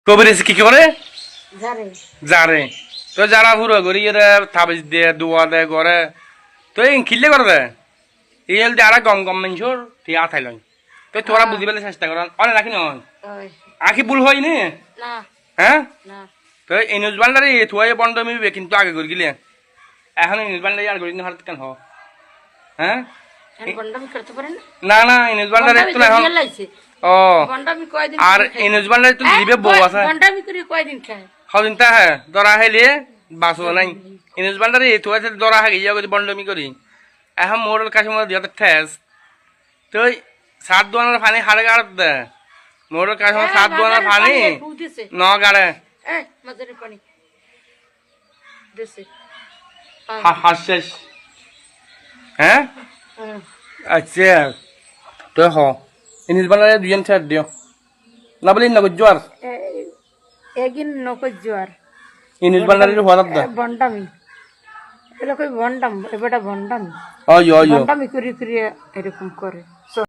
কবির কি করে জারে যারে তো যারা পুরো করি এরা তাবিজ দিয়ে দোয়া দেয় করে তো এই খিল্লে করে দেয় এই হল যারা গম গম মেনশোর ঠিক আথাই লয় তো তোরা বুঝি পেলে চেষ্টা কর অনেক রাখি নয় ওই আখি ভুল হয় নি না হ্যাঁ না তো এই নিউজ বান্ডারে থুয়াই বন্ধ মিলবে কিন্তু আগে করে গিলে এখন এই নিউজ বান্ডারে আর করি না হারত কেন হ হ্যাঁ আমি বন্ডামি করতে পারেন না না এই নিউজ বান্ডারে তো এখন লাইছে ও বন্ডামি কয়দিন আর এই নিউজ বান্ডারে তো লিবে বউ আছে বন্ডামি করে কয়দিন খায় হদিন তা হ্যাঁ দরা হেলে বাসো নাই ইনুজ বান্ডারে থুয়াতে দরা হাগে ইয়া করে বন্ধমি করি এখন মোড়ের কাছে মধ্যে দিয়াতে ঠেস তো সাত দোয়ানোর পানি হাড়ে গাড় দে মোড়ের কাছে সাত দোয়ানোর পানি ন গাড়ে এই মাঝারি পানি দেশে হাস শেষ হ্যাঁ আচ্ছা তো হ ইনুজ বান্ডারে দুজন ছেড় দিও না বলি নগদ জোয়ার এগিন নকজ জোয়ার ইনুজ বান্ডারে হওয়ার দা বন্ডামি এটা কই বন্ডাম এবারটা বন্ডামি ওই বন্ডামি করে করে এরকম করে